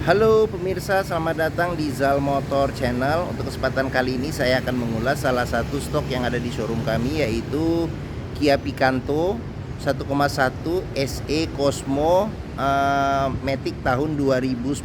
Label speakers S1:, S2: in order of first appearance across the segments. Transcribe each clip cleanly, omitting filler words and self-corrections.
S1: Halo pemirsa, selamat datang di Zal Motor Channel. Untuk kesempatan kali ini saya akan mengulas salah satu stok yang ada di showroom kami, yaitu Kia Picanto 1,1 SE Cosmo Matic tahun 2010.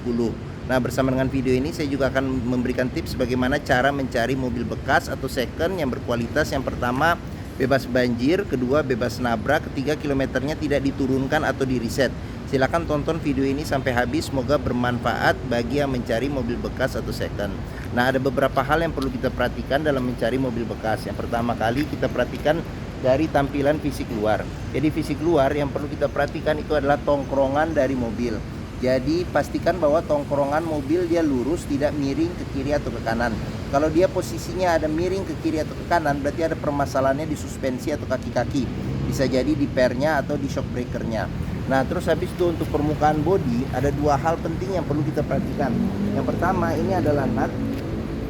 S1: Nah, bersama dengan video ini saya juga akan memberikan tips bagaimana cara mencari mobil bekas atau second yang berkualitas. Yang pertama, bebas banjir; kedua, bebas nabrak; ketiga, kilometernya tidak diturunkan atau di reset. Silahkan tonton video ini sampai habis, semoga bermanfaat bagi yang mencari mobil bekas atau second. Nah, ada beberapa hal yang perlu kita perhatikan dalam mencari mobil bekas. Yang pertama kali kita perhatikan dari tampilan fisik luar. Jadi fisik luar yang perlu kita perhatikan itu adalah tongkrongan dari mobil. Jadi pastikan bahwa tongkrongan mobil dia lurus, tidak miring ke kiri atau ke kanan. Kalau dia posisinya ada miring ke kiri atau ke kanan, berarti ada permasalahannya di suspensi atau kaki-kaki. Bisa jadi di pernya atau di shock breakernya. Nah, terus habis itu untuk permukaan bodi ada dua hal penting yang perlu kita perhatikan. Yang pertama, ini adalah nut.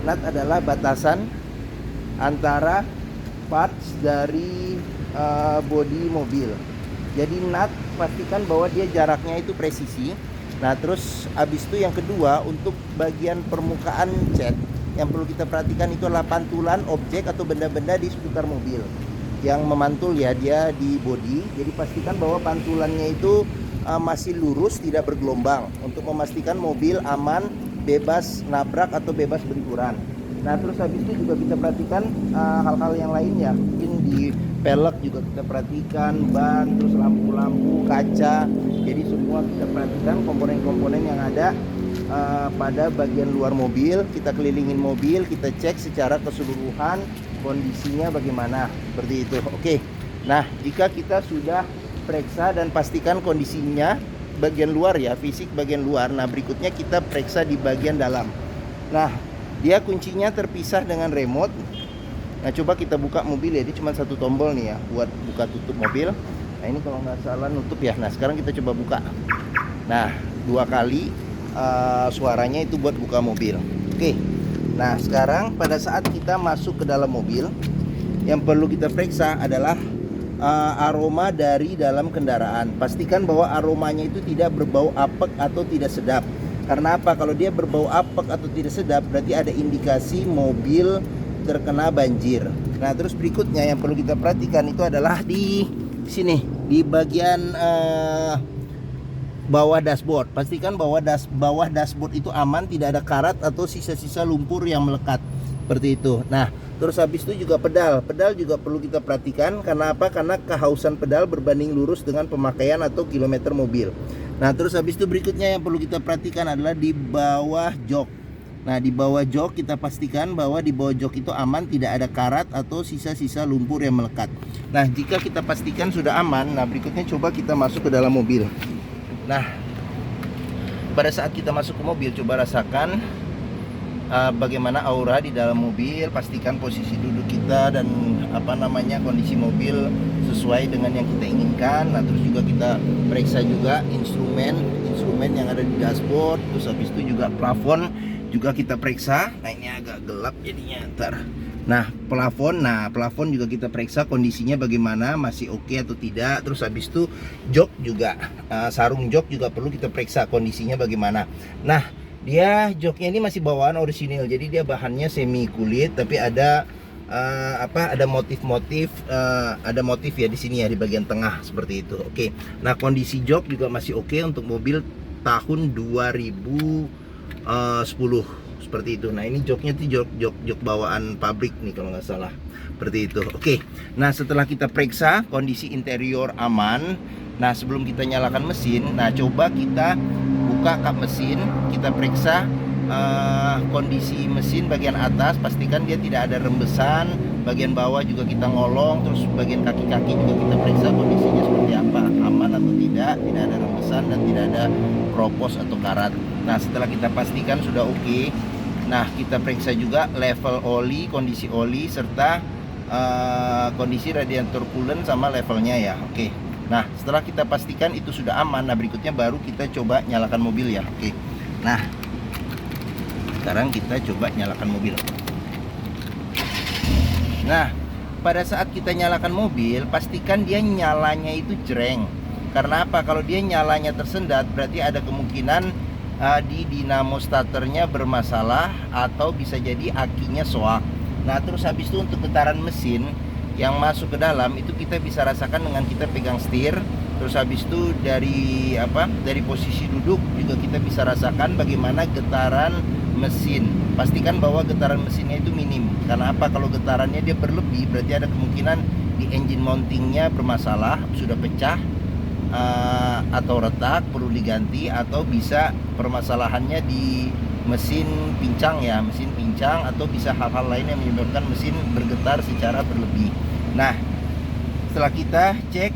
S1: Nut adalah batasan antara parts dari bodi mobil. Jadi nut pastikan bahwa dia jaraknya itu presisi. Nah, terus habis itu yang kedua, untuk bagian permukaan cat yang perlu kita perhatikan itu adalah pantulan objek atau benda-benda di seputar mobil yang memantul ya, dia di bodi. Jadi pastikan bahwa pantulannya itu masih lurus, tidak bergelombang, untuk memastikan mobil aman, bebas nabrak atau bebas benturan. Nah, terus habis itu juga kita perhatikan hal-hal yang lainnya. Mungkin di pelek juga kita perhatikan, ban, terus lampu-lampu, kaca. Jadi semua kita perhatikan komponen-komponen yang ada pada bagian luar mobil. Kita kelilingin mobil, kita cek secara keseluruhan kondisinya bagaimana, seperti itu. Oke. Nah, jika kita sudah periksa dan pastikan kondisinya bagian luar ya, fisik bagian luar. Nah, berikutnya kita periksa di bagian dalam. Nah, dia kuncinya terpisah dengan remote. Nah, coba kita buka mobil ya, dia cuma satu tombol nih ya buat buka tutup mobil. Nah, ini kalau nggak salah nutup ya. Nah, sekarang kita coba buka. Nah, dua kali suaranya itu buat buka mobil. Oke. Nah, sekarang pada saat kita masuk ke dalam mobil, yang perlu kita periksa adalah aroma dari dalam kendaraan. Pastikan bahwa aromanya itu tidak berbau apek atau tidak sedap. Karena apa? Kalau dia berbau apek atau tidak sedap, berarti ada indikasi mobil terkena banjir. Nah, terus berikutnya yang perlu kita perhatikan itu adalah di sini, di bagian bawah dashboard. Pastikan bahwa bawah dashboard itu aman, tidak ada karat atau sisa-sisa lumpur yang melekat, seperti itu. Nah, terus habis itu juga pedal juga perlu kita perhatikan. Karena apa? Karena kehausan pedal berbanding lurus dengan pemakaian atau kilometer mobil. Nah, terus habis itu berikutnya yang perlu kita perhatikan adalah di bawah jok. Nah, di bawah jok kita pastikan bahwa di bawah jok itu aman, tidak ada karat atau sisa-sisa lumpur yang melekat. Nah, jika kita pastikan sudah aman, nah berikutnya coba kita masuk ke dalam mobil. Nah, pada saat kita masuk ke mobil, coba rasakan bagaimana aura di dalam mobil. Pastikan posisi duduk kita dan kondisi mobil sesuai dengan yang kita inginkan. Nah, terus juga kita periksa juga instrumen yang ada di dashboard. Terus habis itu juga plafon juga kita periksa. Nah, ini agak gelap jadinya ntar. Nah, plafon juga kita periksa kondisinya bagaimana, masih oke atau tidak. Terus habis itu jok juga, sarung jok juga perlu kita periksa kondisinya bagaimana. Nah, dia joknya ini masih bawaan orisinil, jadi dia bahannya semi kulit, tapi ada ada motif-motif, ada motif ya di sini ya, di bagian tengah seperti itu. Oke. Nah, kondisi jok juga masih oke untuk mobil tahun 2010 seperti itu. Nah, ini joknya tuh jok bawaan pabrik nih kalau nggak salah, seperti itu. Oke. Nah, setelah kita periksa kondisi interior aman, nah sebelum kita nyalakan mesin, nah coba kita buka kap mesin, kita periksa kondisi mesin bagian atas. Pastikan dia tidak ada rembesan. Bagian bawah juga kita ngolong, terus bagian kaki-kaki juga kita periksa kondisinya seperti apa, aman atau tidak ada rembesan dan tidak ada kropos atau karat. Nah, setelah kita pastikan sudah oke, nah kita periksa juga level oli, kondisi oli, serta kondisi radiator coolant sama levelnya ya. Oke. Nah, setelah kita pastikan itu sudah aman, nah berikutnya baru kita coba nyalakan mobil ya. Oke. Nah, sekarang kita coba nyalakan mobil. Nah, pada saat kita nyalakan mobil, pastikan dia nyalanya itu jreng. Karena apa? Kalau dia nyalanya tersendat, berarti ada kemungkinan di dinamo starternya bermasalah atau bisa jadi akinya soak. Nah, terus habis itu untuk getaran mesin yang masuk ke dalam itu kita bisa rasakan dengan kita pegang setir. Terus habis itu dari posisi duduk juga kita bisa rasakan bagaimana getaran mesin. Pastikan bahwa getaran mesinnya itu minim. Karena apa? Kalau getarannya dia berlebih berarti ada kemungkinan di engine mountingnya bermasalah, sudah pecah atau retak, perlu diganti, atau bisa permasalahannya di mesin pincang ya, mesin pincang, atau bisa hal-hal lain yang menyebabkan mesin bergetar secara berlebih. Nah, setelah kita cek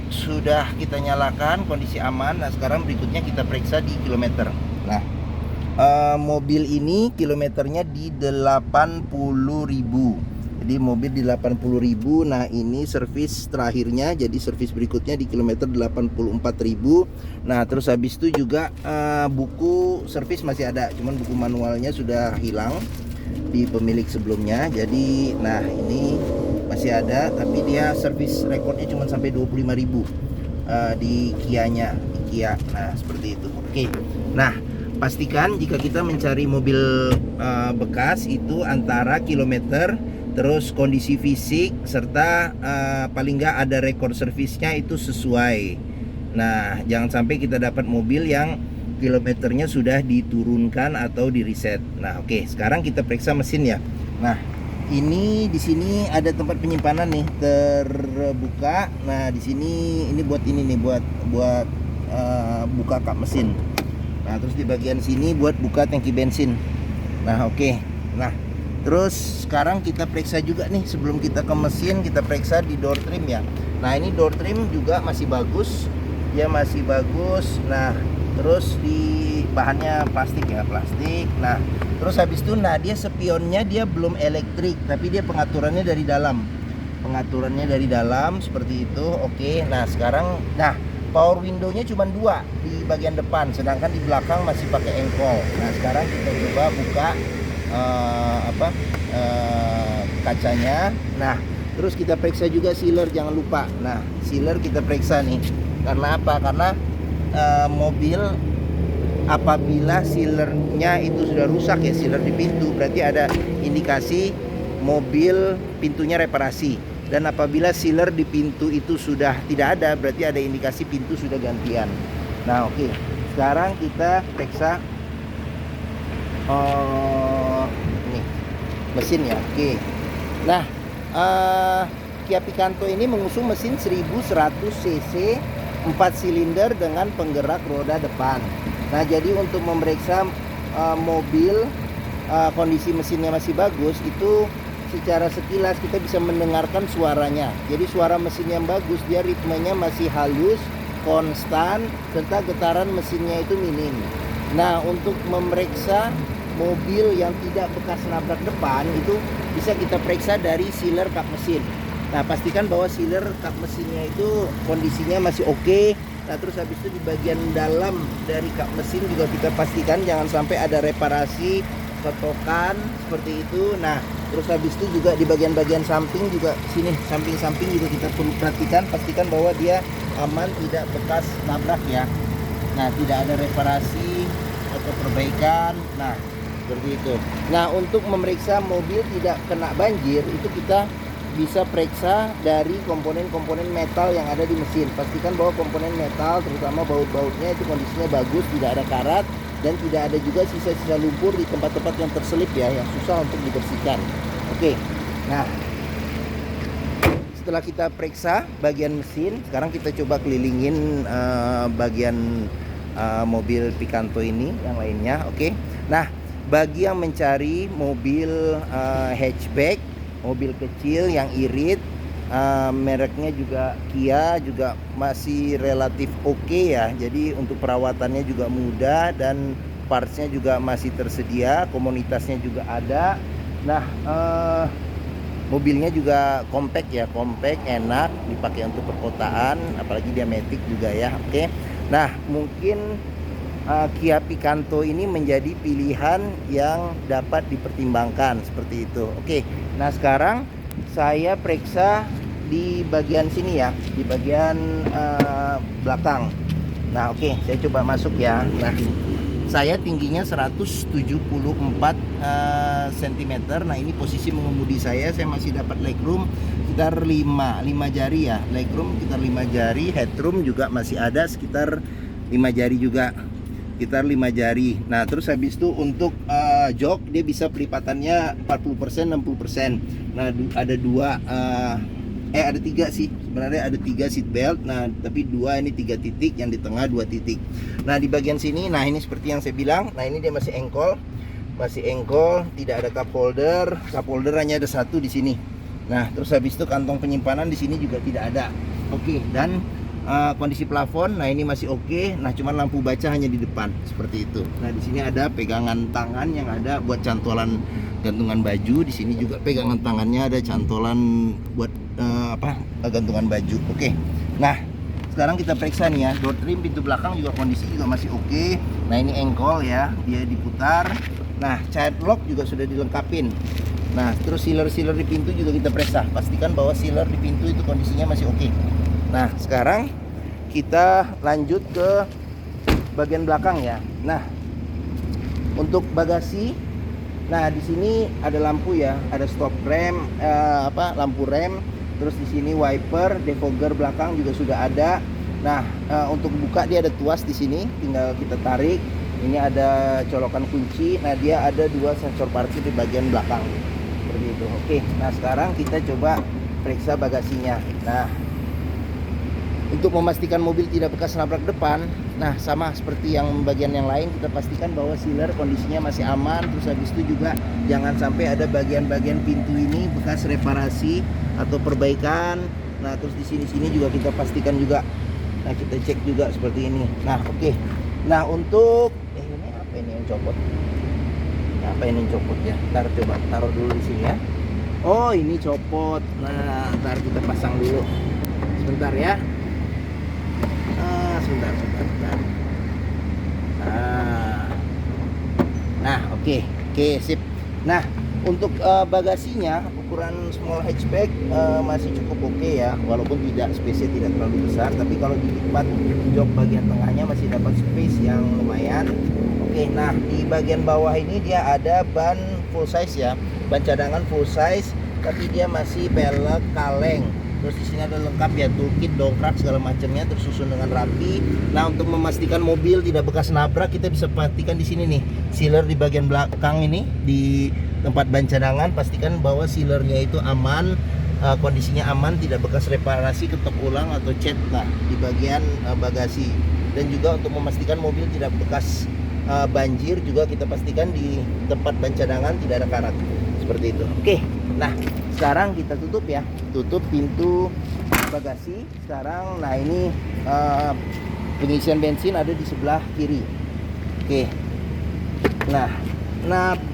S1: sudah kita nyalakan, kondisi aman. Nah, sekarang berikutnya kita periksa di kilometer. Nah, mobil ini kilometernya di 80.000. Jadi mobil di 80.000. Nah, ini servis terakhirnya. Jadi servis berikutnya di kilometer 84.000. Nah, terus habis itu juga buku servis masih ada, cuman buku manualnya sudah hilang di pemilik sebelumnya. Jadi nah, ini masih ada, tapi dia servis rekornya cuma sampai 25.000 di Kia-nya, di Kia. Nah, seperti itu. Oke. Nah, pastikan jika kita mencari mobil bekas itu antara kilometer, terus kondisi fisik, serta paling nggak ada rekor servisnya itu sesuai. Nah, jangan sampai kita dapat mobil yang kilometernya sudah diturunkan atau di reset. Nah, oke, sekarang kita periksa mesin ya. Nah, ini di sini ada tempat penyimpanan nih, terbuka. Nah, di sini ini buat ini nih, buat buka kap mesin. Nah, terus di bagian sini buat buka tangki bensin. Nah, oke. Nah, terus sekarang kita periksa juga nih, sebelum kita ke mesin kita periksa di door trim ya. Nah, ini door trim juga masih bagus. Dia masih bagus. Nah, terus di bahannya plastik ya, plastik. Nah, terus habis itu dia spionnya dia belum elektrik, tapi dia pengaturannya dari dalam. Pengaturannya dari dalam seperti itu. Oke. Nah, sekarang power window-nya cuma 2 di bagian depan, sedangkan di belakang masih pakai engkol. Nah, sekarang kita coba buka kacanya. Nah, terus kita periksa juga sealer, jangan lupa. Nah, sealer kita periksa nih. Karena apa? Karena mobil apabila sealernya itu sudah rusak ya, sealer di pintu, berarti ada indikasi mobil pintunya reparasi. Dan apabila sealer di pintu itu sudah tidak ada, berarti ada indikasi pintu sudah gantian. Nah, oke. Sekarang kita periksa ini mesin ya. Oke. Nah, Kia Picanto ini mengusung mesin 1100 cc 4 silinder dengan penggerak roda depan. Nah, jadi untuk memeriksa mobil kondisi mesinnya masih bagus, itu secara sekilas kita bisa mendengarkan suaranya. Jadi suara mesin yang bagus, dia ritmenya masih halus, konstan, serta getaran mesinnya itu minim. Nah, untuk memeriksa mobil yang tidak bekas nabrak depan itu bisa kita periksa dari sealer kap mesin. Nah, pastikan bahwa sealer kap mesinnya itu kondisinya masih oke. Nah, terus habis itu di bagian dalam dari kap mesin juga kita pastikan jangan sampai ada reparasi kotokan seperti itu. Nah, terus habis itu juga di bagian-bagian samping juga, sini samping-samping juga kita perlu perhatikan, pastikan bahwa dia aman, tidak bekas nabrak ya. Nah, tidak ada reparasi atau perbaikan. Nah, seperti itu. Nah, untuk memeriksa mobil tidak kena banjir itu kita bisa periksa dari komponen-komponen metal yang ada di mesin. Pastikan bahwa komponen metal, terutama baut-bautnya itu kondisinya bagus, tidak ada karat, dan tidak ada juga sisa-sisa lumpur di tempat-tempat yang terselip ya, yang susah untuk dibersihkan. Oke. Nah, setelah kita periksa bagian mesin, sekarang kita coba kelilingin bagian mobil Picanto ini yang lainnya. Oke. Nah, bagi yang mencari mobil hatchback, mobil kecil yang irit, mereknya juga Kia, juga masih relatif oke ya. Jadi untuk perawatannya juga mudah dan partsnya juga masih tersedia, komunitasnya juga ada. Nah, mobilnya juga compact ya, compact, enak dipakai untuk perkotaan, apalagi dia matic juga ya. Oke. Nah, mungkin Kia Picanto ini menjadi pilihan yang dapat dipertimbangkan seperti itu. Oke. Nah, sekarang saya periksa di bagian sini ya, di bagian belakang. Nah, oke, saya coba masuk ya. Nah, Saya tingginya 174 cm. Nah ini posisi mengemudi saya masih dapat legroom sekitar 5 jari ya. Legroom sekitar 5 jari, headroom juga masih ada sekitar 5 jari juga. Sekitar 5 jari. Nah terus habis itu untuk jok dia bisa pelipatannya 40% 60%. Nah ada dua ada 3 sih sebenarnya, ada 3 seat belt. Nah tapi 2 ini 3 titik, yang di tengah 2 titik. Nah di bagian sini, nah ini seperti yang saya bilang, nah ini dia masih engkol, tidak ada cup holder hanya ada 1 di sini. Nah terus habis itu kantong penyimpanan di sini juga tidak ada. Oke, dan kondisi plafon, nah ini masih oke. Nah cuman lampu baca hanya di depan seperti itu. Nah di sini ada pegangan tangan yang ada buat cantolan gantungan baju. Di sini juga pegangan tangannya ada cantolan buat gantungan baju. Oke. Nah sekarang kita periksa nih ya, door trim pintu belakang juga kondisi juga masih oke. Nah ini engkol ya, dia diputar. Nah child lock juga sudah dilengkapin. Nah terus sealer di pintu juga kita periksa, pastikan bahwa sealer di pintu itu kondisinya masih oke. Nah sekarang kita lanjut ke bagian belakang ya. Nah untuk bagasi, nah di sini ada lampu ya, ada stop rem, lampu rem. Terus di sini wiper, defogger belakang juga sudah ada. Nah untuk buka dia ada tuas di sini, tinggal kita tarik. Ini ada colokan kunci. Nah dia ada 2 sensor parkir di bagian belakang seperti itu. Oke, nah sekarang kita coba periksa bagasinya. Nah untuk memastikan mobil tidak bekas nabrak depan, nah sama seperti yang bagian yang lain, kita pastikan bahwa sealer kondisinya masih aman. Terus habis itu juga jangan sampai ada bagian-bagian pintu ini bekas reparasi atau perbaikan. Nah terus di sini juga kita pastikan juga. Nah kita cek juga seperti ini. Nah oke. Nah untuk ini apa ini yang copot? Apa ini yang copot ya? Ntar coba taruh dulu di sini ya. Oh ini copot. Nah ntar kita pasang dulu. Sebentar ya. Sebentar. Nah oke, sip. Nah untuk bagasinya ukuran small hatchback masih cukup oke ya, walaupun space-nya tidak terlalu besar, tapi kalau dilipat jok bagian tengahnya masih dapat space yang lumayan. Oke, nah di bagian bawah ini dia ada ban full size ya, ban cadangan full size, tapi dia masih pelek kaleng. Terus di sini ada lengkap ya, toolkit, dongkrak segala macamnya tersusun dengan rapi. Nah untuk memastikan mobil tidak bekas nabrak, kita bisa pastikan di sini nih, sealer di bagian belakang ini di tempat ban cadangan, pastikan bahwa sealernya itu aman, kondisinya aman, tidak bekas reparasi, ketok ulang atau cat. Nah di bagian bagasi, dan juga untuk memastikan mobil tidak bekas banjir juga kita pastikan di tempat ban cadangan tidak ada karat seperti itu. Oke, nah sekarang kita tutup ya, tutup pintu bagasi sekarang. Nah ini pengisian bensin ada di sebelah kiri. Oke, nah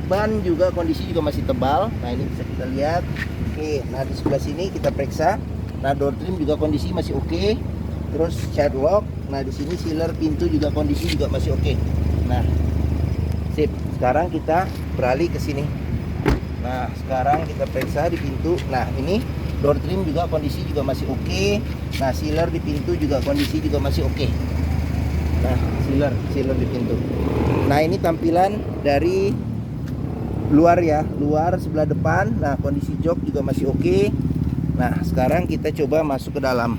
S1: ban juga kondisi juga masih tebal. Nah ini bisa kita lihat. Oke, nah di sebelah sini kita periksa. Nah door trim juga kondisi masih oke. Terus child lock. Nah di sini sealer pintu juga kondisi juga masih oke. Nah sip, sekarang kita beralih ke sini. Nah sekarang kita periksa di pintu. Nah ini door trim juga kondisi juga masih oke. Nah sealer di pintu juga kondisi juga masih oke. Nah sealer di pintu. Nah ini tampilan dari luar ya, luar sebelah depan. Nah kondisi jok juga masih oke. Nah sekarang kita coba masuk ke dalam.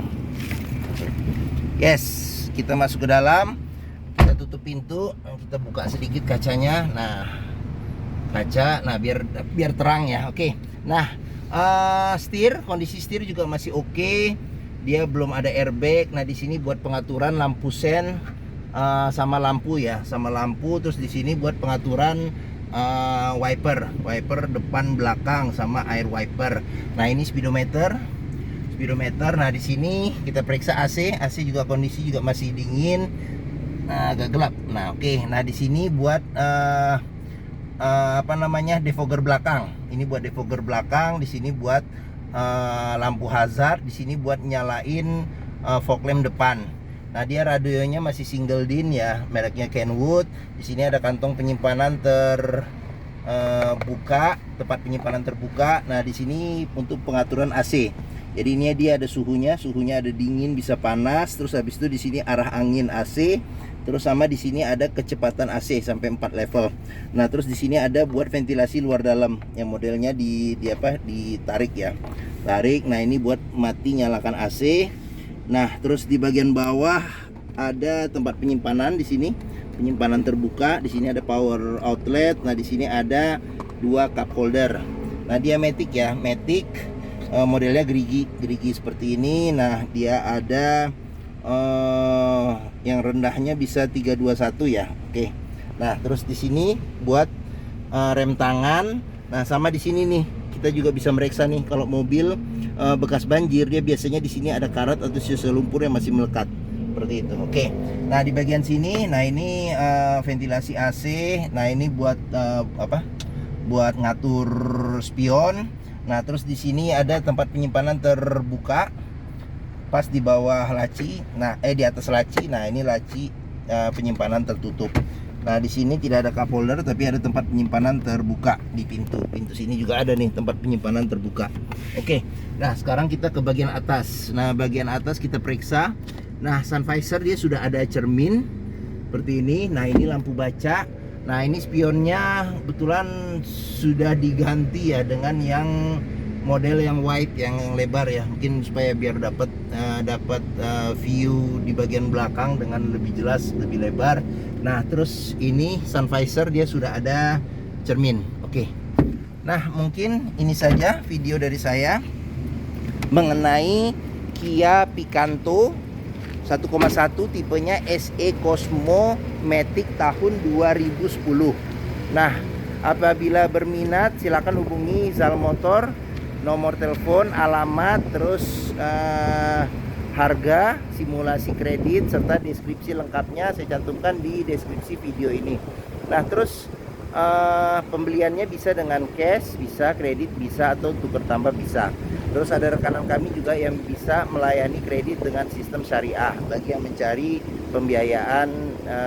S1: Yes, kita masuk ke dalam. Kita tutup pintu, kita buka sedikit kacanya. Nah kaca, nah biar terang ya. Oke, nah kondisi setir juga masih oke. Dia belum ada airbag. Nah di sini buat pengaturan lampu sen sama lampu ya, sama lampu. Terus di sini buat pengaturan wiper depan belakang sama air wiper. Nah ini speedometer. Nah di sini kita periksa AC juga kondisi juga masih dingin, agak gelap. Nah oke, nah di sini buat defogger belakang. Ini buat defogger belakang, di sini buat lampu hazard, di sini buat nyalain fog lamp depan. Nah dia radionya masih single din ya, mereknya Kenwood. Di sini ada kantong penyimpanan terbuka, tempat penyimpanan terbuka. Nah di sini untuk pengaturan AC. Jadi ini dia ada suhunya ada dingin bisa panas. Terus habis itu di sini arah angin AC, terus sama di sini ada kecepatan AC sampai 4 level. Nah, terus di sini ada buat ventilasi luar dalam yang modelnya ditarik ya. Tarik. Nah, ini buat mati nyalakan AC. Nah, terus di bagian bawah ada tempat penyimpanan di sini. Penyimpanan terbuka. Di sini ada power outlet. Nah, di sini ada 2 cup holder. Nah, dia Matic ya, Matic. Modelnya gerigi seperti ini. Nah, dia ada yang rendahnya bisa 321 ya. Oke. Nah, terus di sini buat rem tangan. Nah, sama di sini nih kita juga bisa meriksa nih kalau mobil bekas banjir, dia biasanya di sini ada karat atau sisa lumpur yang masih melekat seperti itu. Oke. Nah, di bagian sini, nah ini ventilasi AC. Nah, ini buat buat ngatur spion. Nah, terus di sini ada tempat penyimpanan terbuka pas di bawah laci. Nah, di atas laci. Nah, ini laci penyimpanan tertutup. Nah, di sini tidak ada cup holder tapi ada tempat penyimpanan terbuka di pintu. Pintu sini juga ada nih tempat penyimpanan terbuka. Oke. Nah, sekarang kita ke bagian atas. Nah, bagian atas kita periksa. Nah, sun visor dia sudah ada cermin seperti ini. Nah, ini lampu baca. Nah, ini spionnya kebetulan sudah diganti ya dengan yang model yang wide, yang lebar ya, mungkin supaya biar dapat view di bagian belakang dengan lebih jelas, lebih lebar. Nah, terus ini sun visor dia sudah ada cermin. Oke. Nah, mungkin ini saja video dari saya mengenai Kia Picanto 1,1 tipenya SE Cosmo Matic tahun 2010. Nah, apabila berminat silakan hubungi Zal Motor, nomor telepon, alamat, terus harga, simulasi kredit serta deskripsi lengkapnya saya cantumkan di deskripsi video ini. Nah, terus pembeliannya bisa dengan cash, bisa kredit, bisa atau tukar tambah bisa. Terus ada rekanan kami juga yang bisa melayani kredit dengan sistem syariah bagi yang mencari pembiayaan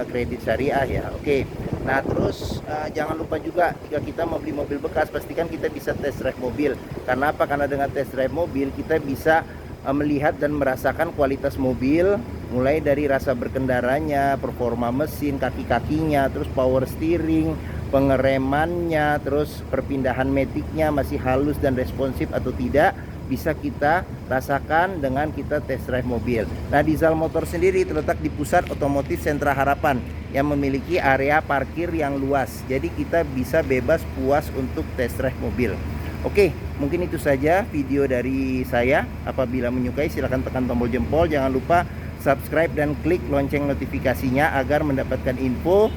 S1: kredit syariah ya. Oke. Nah, terus jangan lupa juga jika kita membeli mobil bekas, pastikan kita bisa test drive mobil. Karena apa? Karena dengan test drive mobil kita bisa melihat dan merasakan kualitas mobil, mulai dari rasa berkendaranya, performa mesin, kaki-kakinya, terus power steering, pengeremannya, terus perpindahan metiknya masih halus dan responsif atau tidak, bisa kita rasakan dengan kita test drive mobil. Nah, di Zal Motor sendiri terletak di pusat otomotif Sentra Harapan yang memiliki area parkir yang luas. Jadi kita bisa bebas puas untuk test drive mobil. Oke, mungkin itu saja video dari saya. Apabila menyukai silahkan tekan tombol jempol. Jangan lupa subscribe dan klik lonceng notifikasinya agar mendapatkan info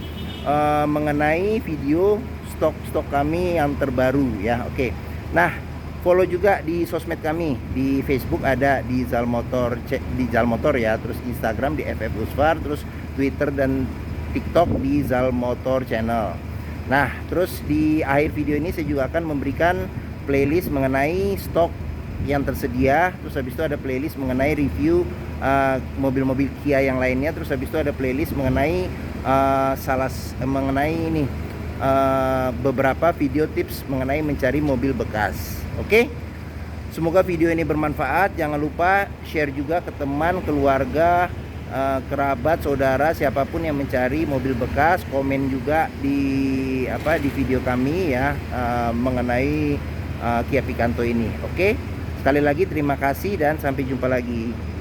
S1: mengenai video stok kami yang terbaru ya. Oke. Nah, follow juga di sosmed kami. Di Facebook ada di Zal Motor, di Zal Motor ya, terus Instagram di FF Usfar, terus Twitter dan TikTok di Zal Motor Channel. Nah, terus di akhir video ini saya juga akan memberikan playlist mengenai stok yang tersedia. Terus habis itu ada playlist mengenai review mobil-mobil Kia yang lainnya. Terus habis itu ada playlist mengenai beberapa video tips mengenai mencari mobil bekas. Oke. Semoga video ini bermanfaat. Jangan lupa share juga ke teman, keluarga, kerabat, saudara, siapapun yang mencari mobil bekas. Komen juga di video kami ya mengenai Kia Picanto ini. Oke. Sekali lagi terima kasih dan sampai jumpa lagi.